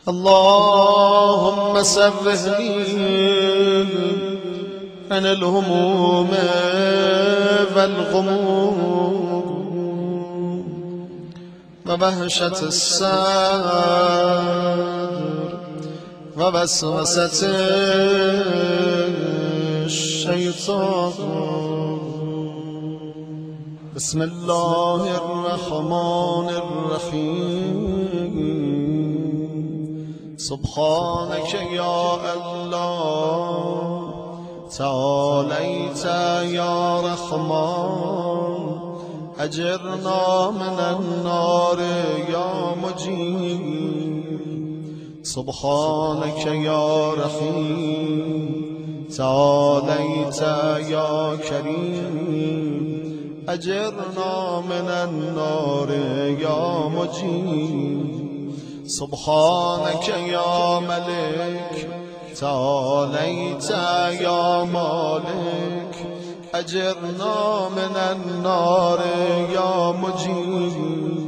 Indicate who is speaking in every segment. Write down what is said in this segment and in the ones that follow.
Speaker 1: اللهم سرهني عن الهموم والغموم ووهشة السر ووسوسة الشيطان. بسم الله الرحمن الرحيم. سبحانك يا الله تعاليت يا رحمن أجرنا من النار يا مجيب. سبحانك يا رحيم تعاليت يا كريم أجرنا من النار يا مجيب. سبحانك يا ملك تعاليت يا مالك أجرنا من النار يا مجيب.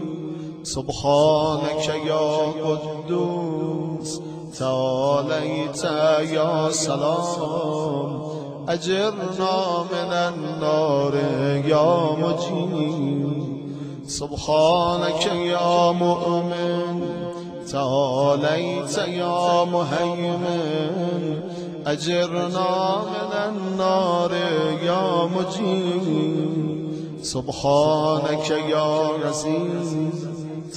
Speaker 1: سبحانك يا قدوس تعاليت يا سلام أجرنا من النار يا مجيب. سبحانك يا مؤمن تعاليت يا مهيمن أجرنا من النار يا مجيب. سبحانك يا عزيز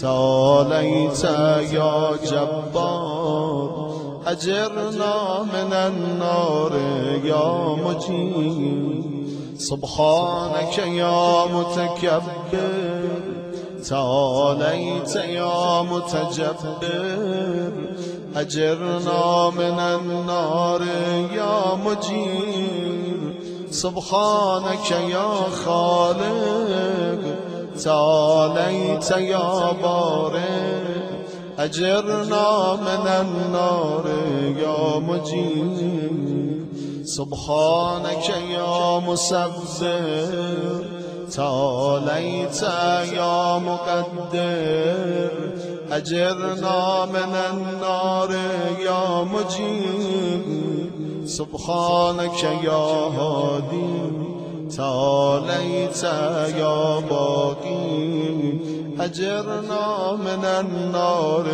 Speaker 1: تعاليت يا جبار أجرنا من النار يا مجيب. سبحانك يا متكبر تعاليت يا متجبر أجرنا من النار يا مجيب. سبحانك يا خالق تعاليت يا بارئ أجرنا من النار يا مجيب. سبحانك يا مسبح تعاليت يا مقدر أجرنا من النار يا مجيب. سبحانك يا هادي تعاليت يا باقي أجرنا من النار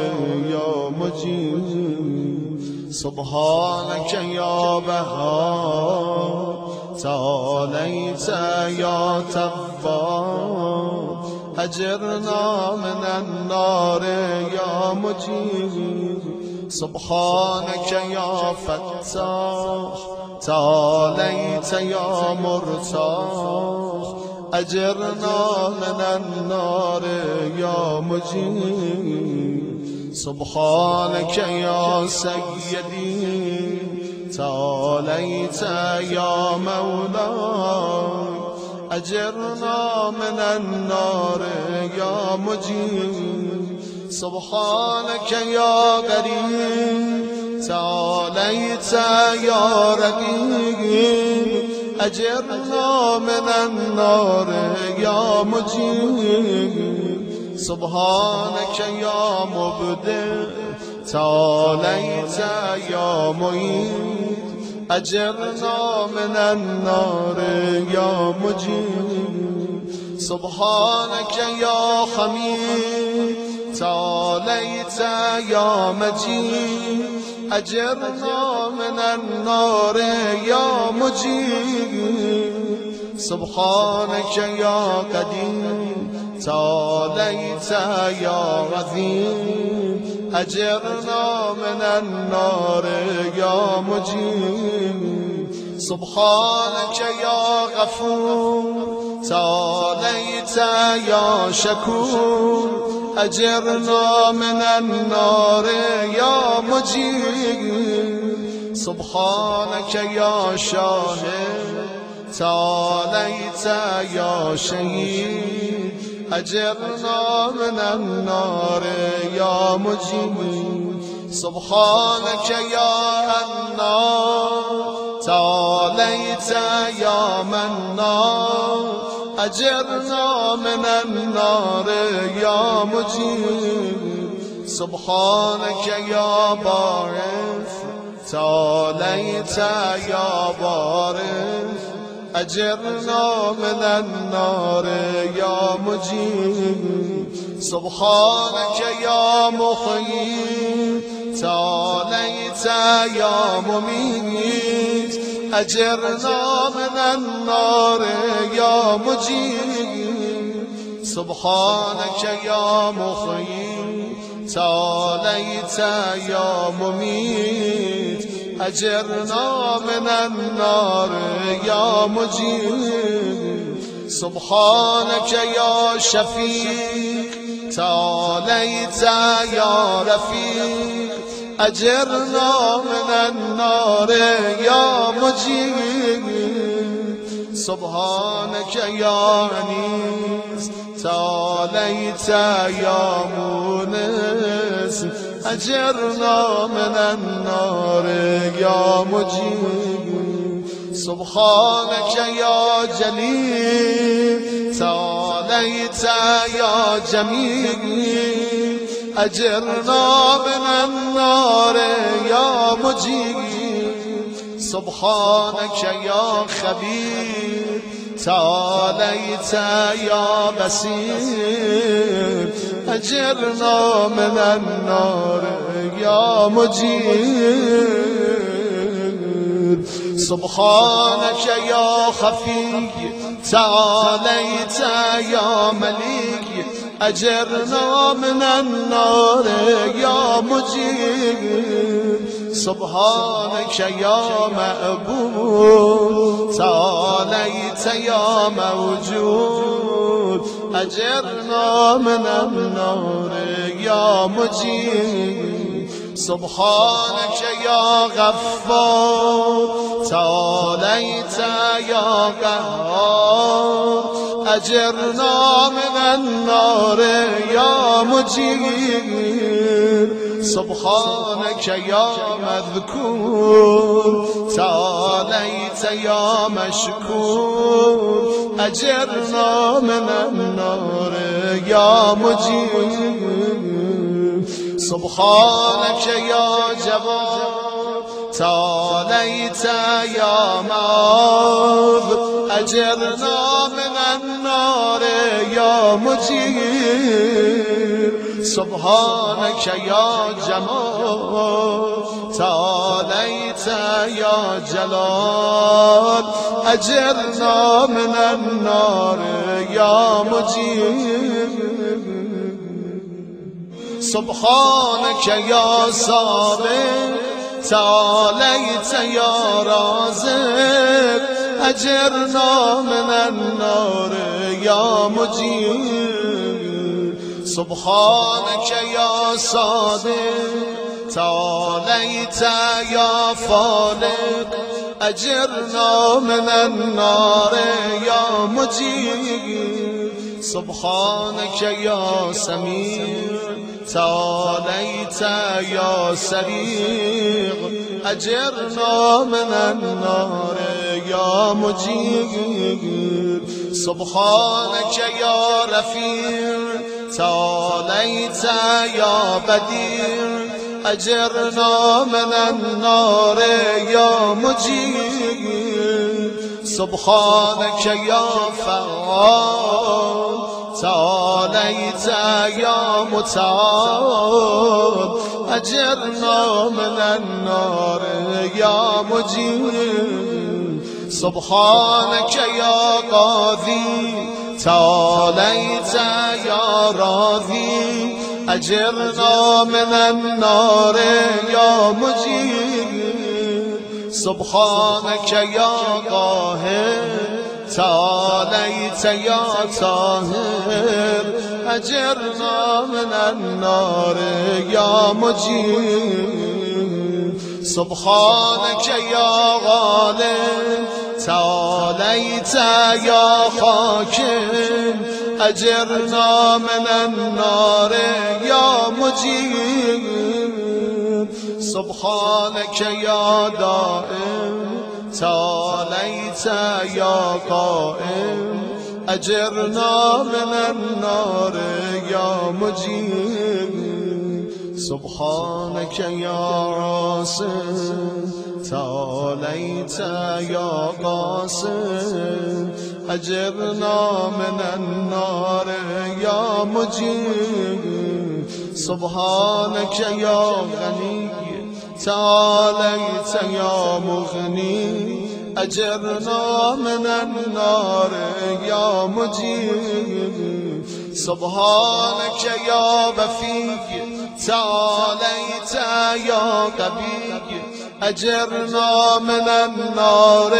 Speaker 1: يا مجيب. سبحانك يا بهاء تعاليت يا تواب أجرنا من النار يا مجيب. سبحانك يا فتاح تعاليت يا مرتاح أجرنا من النار يا مجيب. سبحانك يا سيدي تعاليت يا مولاي أجرنا من النار يا مجيب. سبحانك يا قريب تعاليت يا رقيب أجرنا من النار يا مجيب. سبحانك يا مبدع تعاليت يا معيد أجرنا من النار يا مجيب. سبحانك يا حميد تعاليت يا مجيد أجرنا من النار يا مجيب. سبحانك يا قدير تعاليت يا عظيم أجرنا من النار يا مجيب. سبحانك يا غفور تعاليت يا شكور أجرنا من النار يا مجيب. سبحانك يا شاهد تعاليت يا شهيد أجرنا من النار يا مجيب. سبحانك يا حنان تعاليت يا منان أجرنا من النار يا مجيب. سبحانك يا بارث تعاليت يا بارث أجرنا من النار يا مجيب سبحانك يا محيي تعاليت يا مميت أجرنا من النار يا مجيب سبحانك يا محيي تعاليت يا مميت أجرنا من النار يا مجيب سبحانك يا شفيق تعاليت يا رفيق أجرنا من النار يا مجيب سبحانك يا أنيس تعاليت يا مونس أجرنا من النار يا مجيب سبحانك يا جليل تعاليت يا جميل أجرنا من النار يا مجيب سبحانك يا خبير تعاليت يا بصير أجرنا من النار يا مجيب سبحانك يا خفي تعاليت يا مليك أجرنا من النار يا مجيب سبحانك يا مأبود تعاليت يا موجود أجرنا من النار يا مجيب سبحانك يا غفار تعاليت يا قهار أجرنا من النار يا مجيب سبحانك يا مذكور تعاليت يا مشكور أجرنا من النار يا مجيب سبحانك يا جواد تعاليت يا معاذ أجرنا من النار يا مجيب سبحانك يا جمال تعاليت يا جلال أجرنا من النار يا مجيب سبحانك يا صابر تعاليت يا رازق أجرنا من النار يا مجيب سبحانك يا صادق تعاليت يا فالق أجرنا من النار يا مجيب سبحانك يا سميع تعاليت يا سريع أجرنا من النار يا مجيب سبحانك يا رفيع تعاليت يا بديع أجرنا من النار يا مجيب سبحانك يا فعال تعاليت يا متعال أجرنا من النار يا مجيب سبحانك يا قاضي تعاليت يا راضي أجرنا من النار يا مجيب سبحانك يا قاهر تعاليت يا طاهر أجرنا من النار يا مجيب سبحانك يا غالب تعاليت يا حاكم أجرنا من النار يا مجيب سبحانك يا دائم تعاليت يا قائم أجرنا من النار يا مجيب سبحانك يا عاصم تعاليت يا قاسم أجرنا من النار يا مجيب سبحانك يا غني تعاليت يا مغني أجرنا من النار يا مجيب سبحانك يا بفي تعاليت يا قبي أجرنا من النار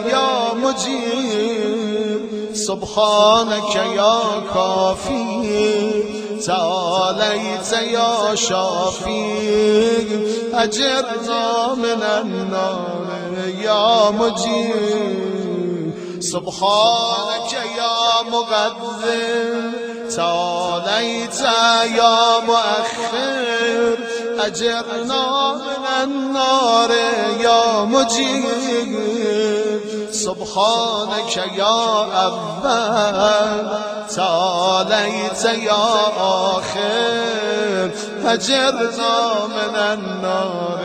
Speaker 1: يا مجيب سبحانك يا كافي تعاليت يا شافي أجرنا من النار يا مجيب سبحانك يا مقدر تعاليت يا مؤخر أجرنا من النار يا مجيب سبحانك يا أول تعاليت يا آخر أجرنا من النار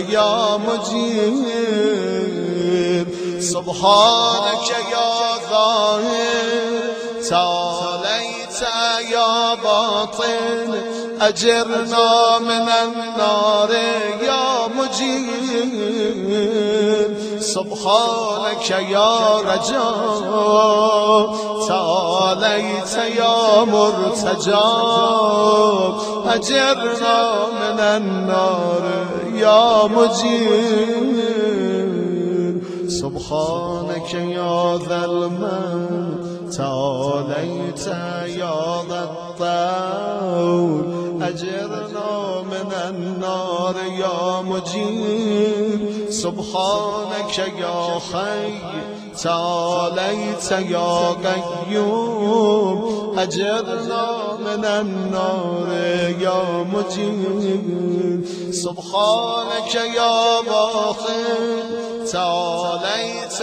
Speaker 1: يا مجيب سبحانك يا ظاهر تعاليت يا باطن أجرنا من النار يا مجيب سبحانك يا رجاء تعاليت يا مرتجى أجرنا من النار يا مجيب سبحانك يا ذا المن تعاليت يا ذا الطول أجرنا من النار يا مجيب سبحانك يا حي تعاليت يا قيوم أجرنا من النار يا مجيب سبحانك يا باطن تعاليت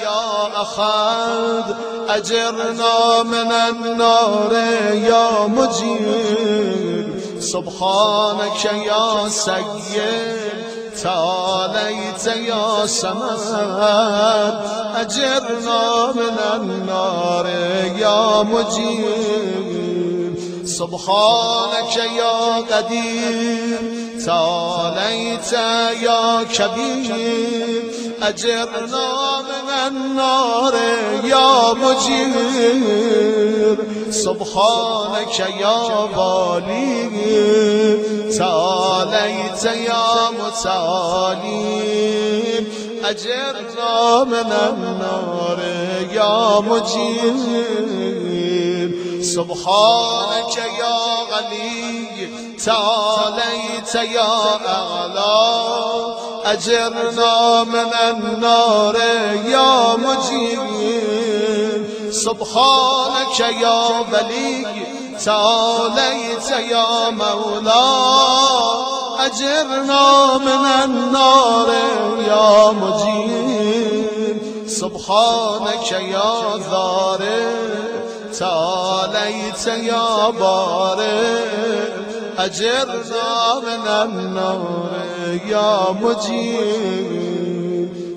Speaker 1: يا أحد أجرنا من النار يا مجيب سبحانك يا سيد تعاليت يا سمد أجرنا من النار يا مجيب سبحانك يا قدير تعاليت يا كبير أجرنا من النار يا مجير سبحانك يا بالي تعاليت يا متعالي أجرنا من النار يا مجير سبحانك يا غني تعاليت يا أعلى أجرنا من النار يا مجيب سبحانك يا بلي تعاليت يا مولا أجرنا من النار يا مجيب سبحانك يا ذارئ تعاليت يا بارئ أجرنا من النار يا مجيب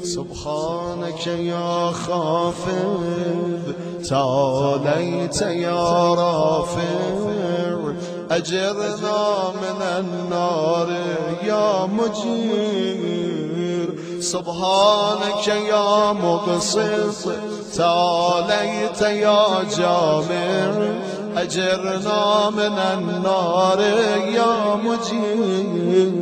Speaker 1: سبحانك يا خافض تعاليت يا رافع أجرنا من النار يا مجير سبحانك يا مقسط تعاليت يا جامع أجرنا من النار يا مجير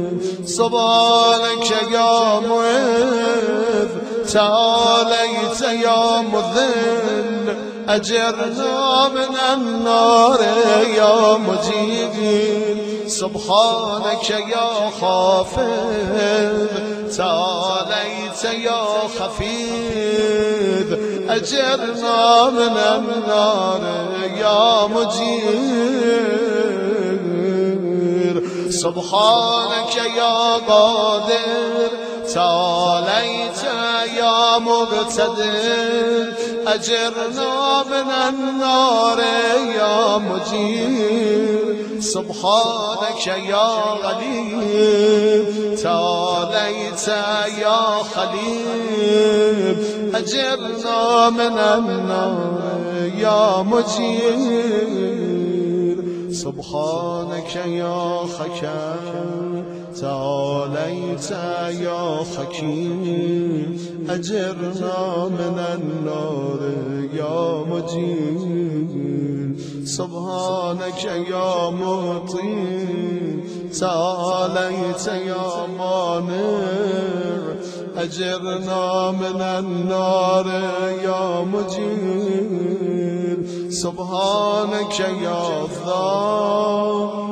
Speaker 1: سبحانك يا معذ تعاليت يا مذل أجرنا من النار يا مجيب سبحانك يا خافض تعاليت يا خفيض أجرنا من النار يا مجير سبحانك يا قادر تعاليت يا مقتدر أجرنا من النار يا مجير سبحانك يا غليب تعاليت يا خليل أجرنا من النار يا مجير سبحانك يا حكيم تعاليت يا حكيم أجرنا من النار يا مجير سبحانك يا معطي تعاليت يا مانع أجرنا من النار يا مجير سبحانك يا ضار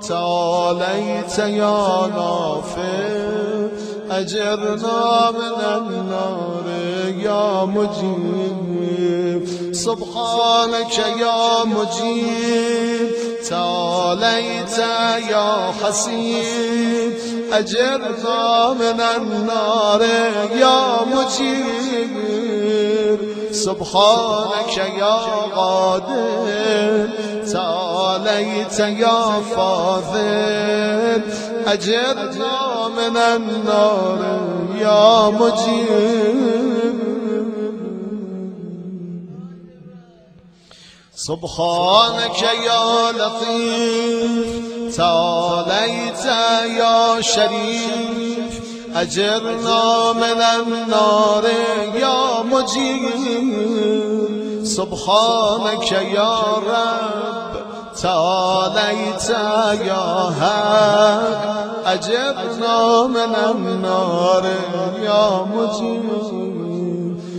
Speaker 1: تعاليت يا نافع أجرنا من النار يا مجيب سبحانك يا مجيب تعاليت يا حسيب أجرنا من النار يا مجيب سبحانك يا قادر تعاليت يا فاضل أجرنا من النار يا مجيب سبحانك يا لطيف تعاليت يا شريف أجرنا من النار يا مجيب سبحانك يا رب تعاليت يا هاد أجرنا من النار يا مجيب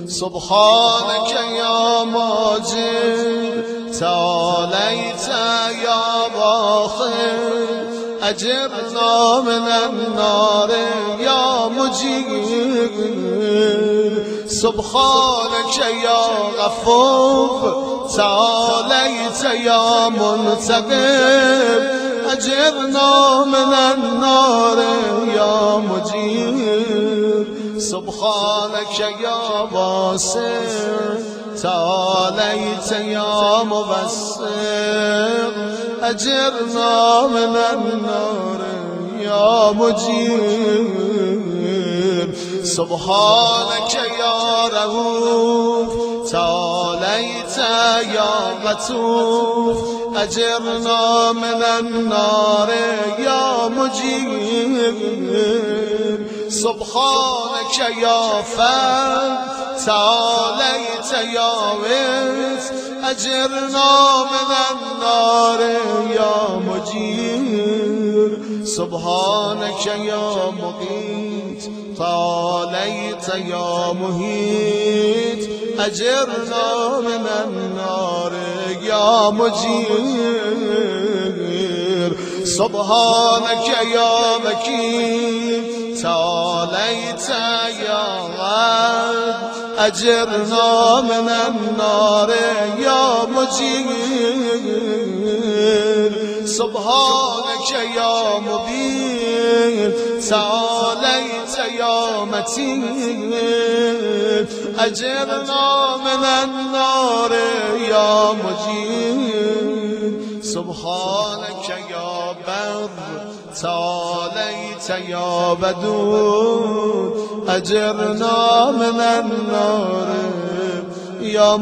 Speaker 1: سبحانك يا ماجد تعاليت يا باخر أجرنا من النار يا مجيب سبحانك يا غفور تعاليت يا منتقم أجرنا من النار يا مجيب سبحانك يا باسر تعاليت يا مبصر أجرنا من النار يا مجيب سبحانك يا رؤوف تعاليت يا لطوف أجرنا من النار يا مجيب سبحانك يا فرد تعاليت يا ويس أجرنا من النار يا مجير سبحانك يا مقيت تعاليت يا مهيت أجرنا من النار يا مجير سبحانك يا مكين تعاليت يا غاد أجرنا من النار يا مجير سبحانك يا مبين تعاليت يا متين أجرنا من النار يا مجير سبحانك يا بر تعاليت يا بدور أجرنا من النار يا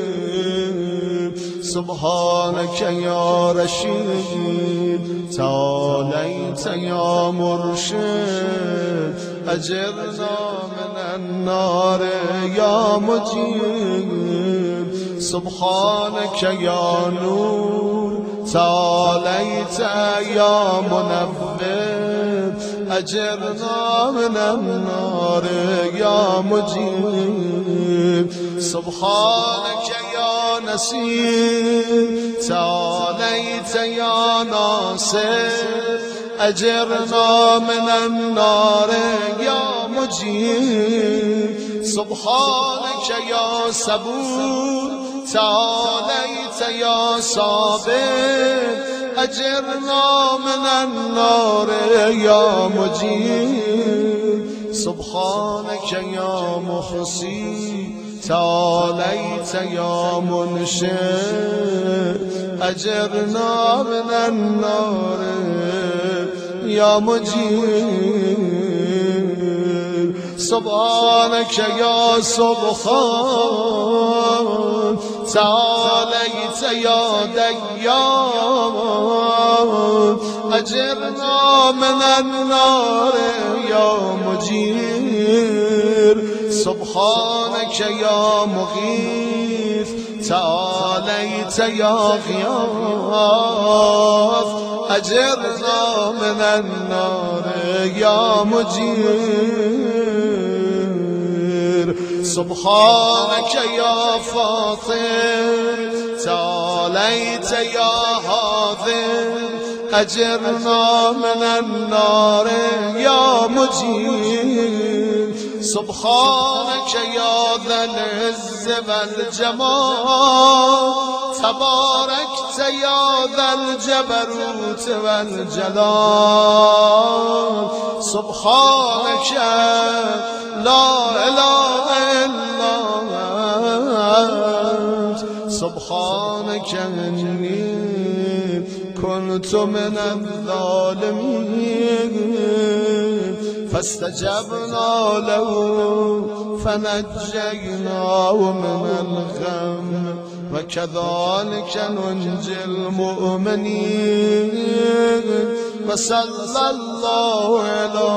Speaker 1: مجيب سبحانك يا رشيد تعاليت يا مرشد أجرنا من النار يا مجيب سبحانك يا نور تعاليت يا منفذ أجرنا من النار يا مجيب سبحانك يا نسير تعاليت يا ناصر أجرنا من النار يا مجيب سبحانك يا صبور تعاليت يا صابر أجرنا من النار يا مجيب سبحانك يا محصي تعاليت يا منشئ أجرنا من النار يا مجير سبحانك يا سبحان تعاليت يا ديان أجرنا من النار يا مجير سبحانك يا مغيث تعاليت يا غياث أجرنا من النار يا مجير سبحانك يا فاطر تعاليت يا حاضر أجرنا من النار يا مجير سبحانك يا ذا العز والجمال تباركت يا ذا الجبروت والجلال سبحانك لا إله إلا أنت سبحانك إني كنت من الظالمين فاستجبنا له فنجيناه من الغم وكذلك ننجي المؤمنين وصلى الله على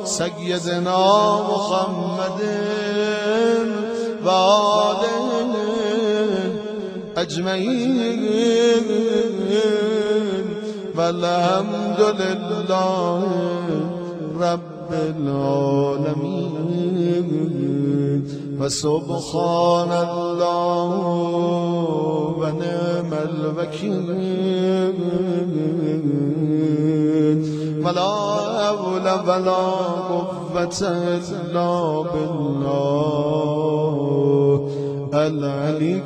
Speaker 1: سيدنا محمد وآله أجمعين والحمد لله رب العالمين وسبحان الله ونعم الوكيل ولا حول ولا قوة إلا بالله العلي